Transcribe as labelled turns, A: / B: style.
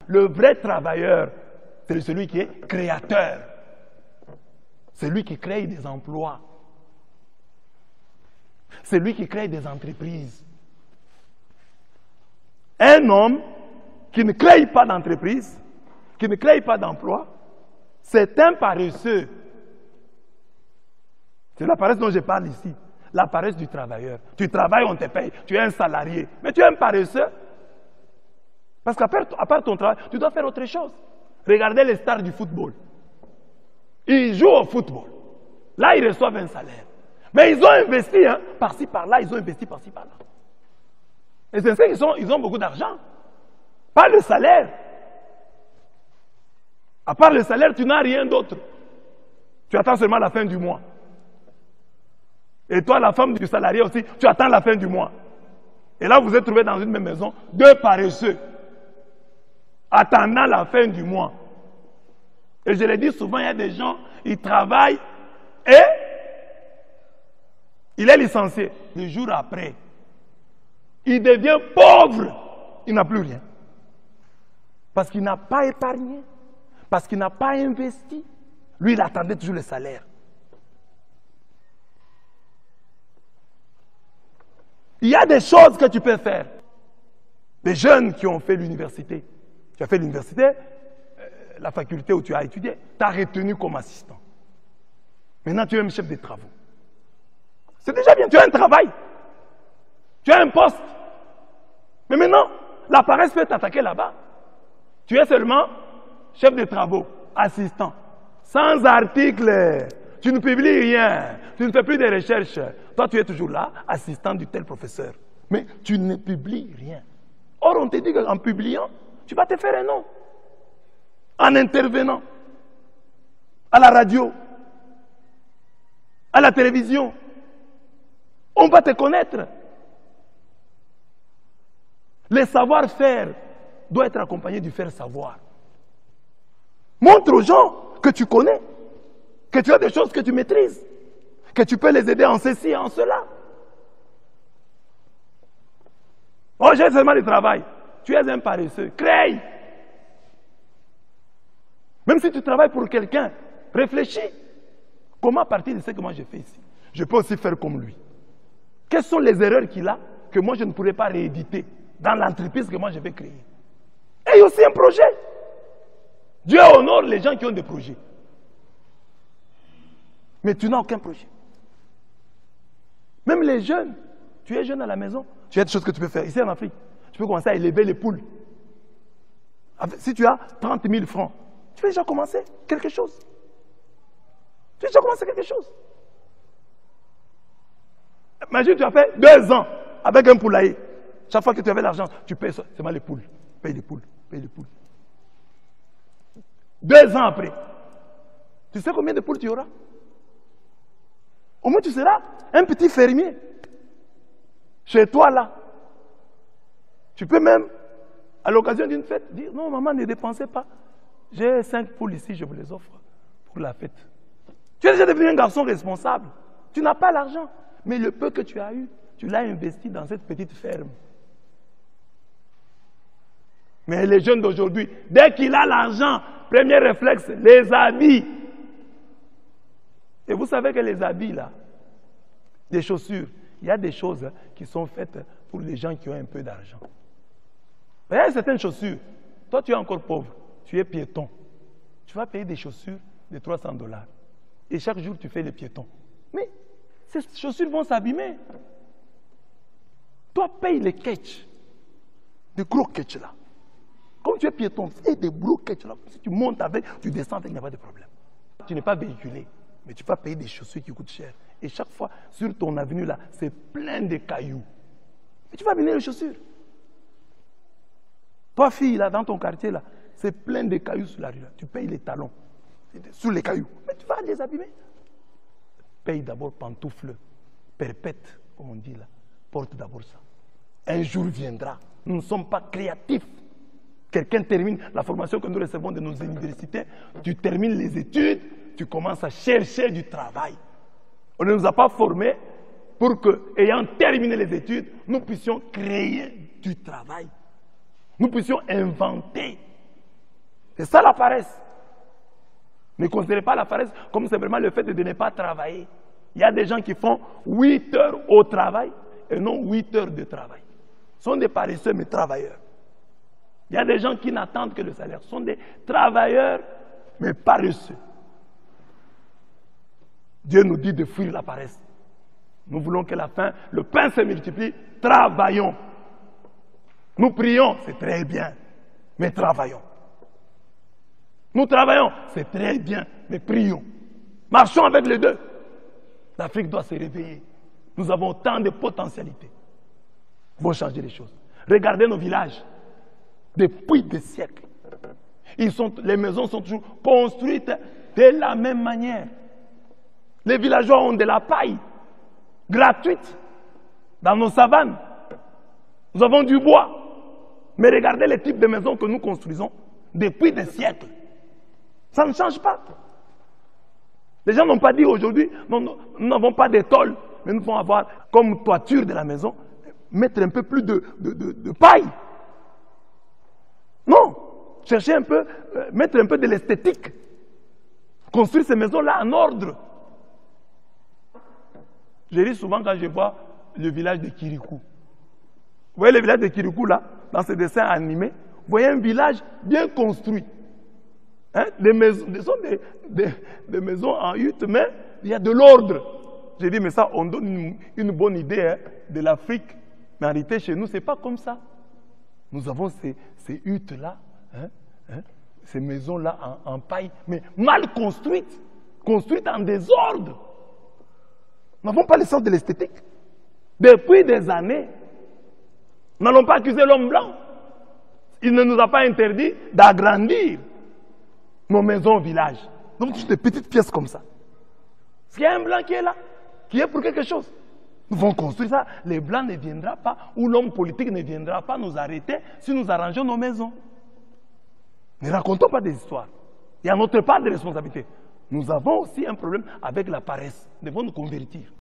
A: Le vrai travailleur, c'est celui qui est créateur. C'est lui qui crée des emplois. C'est lui qui crée des entreprises. Un homme qui ne crée pas d'entreprise, qui ne crée pas d'emploi, c'est un paresseux. C'est la paresse dont je parle ici. La paresse du travailleur. Tu travailles, on te paye. Tu es un salarié. Mais tu es un paresseux. Parce qu'à part ton travail, tu dois faire autre chose. Regardez les stars du football. Ils jouent au football. Là, ils reçoivent un salaire. Mais ils ont investi, hein, par-ci, par-là. Ils ont investi par-ci, par-là. Et c'est ça qu'ils ont beaucoup d'argent. Pas le salaire. À part le salaire, tu n'as rien d'autre. Tu attends seulement la fin du mois. Et toi, la femme du salarié aussi, tu attends la fin du mois. Et là, vous êtes trouvés dans une même maison, deux paresseux, attendant la fin du mois. Et je l'ai dit souvent, il y a des gens, ils travaillent et il est licencié. Le jour après, il devient pauvre. Il n'a plus rien. Parce qu'il n'a pas épargné. Parce qu'il n'a pas investi. Lui, il attendait toujours le salaire. Il y a des choses que tu peux faire. Les jeunes qui ont fait l'université. Tu as fait l'université, la faculté où tu as étudié, tu as retenu comme assistant. Maintenant, tu es un chef de travaux. C'est déjà bien, tu as un travail. Tu as un poste. Mais maintenant, la paresse peut t'attaquer là-bas. Tu es seulement chef de travaux, assistant. Sans article. Tu ne publies rien. Tu ne fais plus de recherches. Toi, tu es toujours là, assistant du tel professeur. Mais tu ne publies rien. Or, on te dit qu'en publiant, tu vas te faire un nom. En intervenant. À la radio. À la télévision. On va te connaître. Le savoir-faire doit être accompagné du faire-savoir. Montre aux gens que tu connais, que tu as des choses que tu maîtrises, que tu peux les aider en ceci et en cela. Oh, j'ai seulement du travail. Tu es un paresseux. Crée. Même si tu travailles pour quelqu'un, réfléchis. Comment à partir de ce que moi j'ai fait ici, je peux aussi faire comme lui? Quelles sont les erreurs qu'il a que moi je ne pourrais pas rééditer dans l'entreprise que moi je vais créer? Et il y a aussi un projet. Dieu honore les gens qui ont des projets. Mais tu n'as aucun projet. Même les jeunes, tu es jeune à la maison, tu as des choses que tu peux faire. Ici en Afrique, tu peux commencer à élever les poules. Si tu as 30 000 francs, tu peux déjà commencer quelque chose. Tu peux déjà commencer quelque chose. Imagine, tu as fait 2 ans avec un poulailler. Chaque fois que tu avais l'argent, tu payes seulement les poules. Paye les poules, paye les poules. 2 ans après, tu sais combien de poules tu auras? Au moins tu seras un petit fermier. Chez toi là. Tu peux même, à l'occasion d'une fête, dire non maman, ne dépensez pas. J'ai 5 poules ici, je vous les offre pour la fête. Tu es déjà devenu un garçon responsable. Tu n'as pas l'argent. Mais le peu que tu as eu, tu l'as investi dans cette petite ferme. Mais les jeunes d'aujourd'hui, dès qu'il a l'argent, premier réflexe, les habits. Et vous savez que les habits là, des chaussures, il y a des choses qui sont faites pour les gens qui ont un peu d'argent. Il y a certaines chaussures, toi tu es encore pauvre, tu es piéton. Tu vas payer des chaussures de $300. Et chaque jour tu fais les piétons. Mais ces chaussures vont s'abîmer. Toi paye les ketchs, des gros ketchs là. Comme tu es piéton, et des gros ketchs là, si tu montes avec, tu descends avec, il n'y a pas de problème. Tu n'es pas véhiculé, mais tu vas payer des chaussures qui coûtent cher. Et chaque fois, sur ton avenue là, c'est plein de cailloux. Mais tu vas abîmer les chaussures. Toi, fille, là, dans ton quartier là, c'est plein de cailloux sur la rue là. Tu payes les talons, sur les cailloux. Mais tu vas les abîmer. Paye d'abord pantoufles perpètes, comme on dit là. Porte d'abord ça. Un jour viendra. Nous ne sommes pas créatifs. Quelqu'un termine la formation que nous recevons de nos universités, tu termines les études, tu commences à chercher du travail. On ne nous a pas formés pour que, ayant terminé les études, nous puissions créer du travail. Nous puissions inventer. C'est ça la paresse. Ne considérez pas la paresse comme simplement le fait de ne pas travailler. Il y a des gens qui font 8 heures au travail et non 8 heures de travail. Ce sont des paresseux mais travailleurs. Il y a des gens qui n'attendent que le salaire. Ce sont des travailleurs mais paresseux. Dieu nous dit de fuir la paresse. Nous voulons que la faim, le pain se multiplie. Travaillons. Nous prions, c'est très bien, mais travaillons. Nous travaillons, c'est très bien, mais prions. Marchons avec les deux. L'Afrique doit se réveiller. Nous avons tant de potentialités. Il faut changer les choses. Regardez nos villages. Depuis des siècles. Les maisons sont toujours construites de la même manière. Les villageois ont de la paille gratuite dans nos savanes. Nous avons du bois. Mais regardez les types de maisons que nous construisons depuis des siècles. Ça ne change pas. Les gens n'ont pas dit aujourd'hui, nous n'avons pas d'étole, mais nous devons avoir comme toiture de la maison, mettre un peu plus de paille. Non, chercher un peu, mettre un peu de l'esthétique. Construire ces maisons-là en ordre. Je ris souvent quand je vois le village de Kirikou. Vous voyez le village de Kirikou là, dans ces dessins animés, vous voyez un village bien construit. Hein? Des maisons en hutte, mais il y a de l'ordre. J'ai dit, mais ça, on donne une bonne idée hein, de l'Afrique. Mais en réalité, chez nous, ce n'est pas comme ça. Nous avons ces huttes-là, ces maisons-là en paille, mais mal construites, construites en désordre. Nous n'avons pas le sens de l'esthétique. Depuis des années, nous n'allons pas accuser l'homme blanc. Il ne nous a pas interdit d'agrandir nos maisons au village. Donc, juste des petites pièces comme ça. Parce qu'il y a un blanc qui est là, qui est pour quelque chose. Nous devons construire ça. Les blancs ne viendront pas, ou l'homme politique ne viendra pas nous arrêter si nous arrangeons nos maisons. Ne racontons pas des histoires. Il y a notre part de responsabilité. Nous avons aussi un problème avec la paresse. Nous devons nous convertir.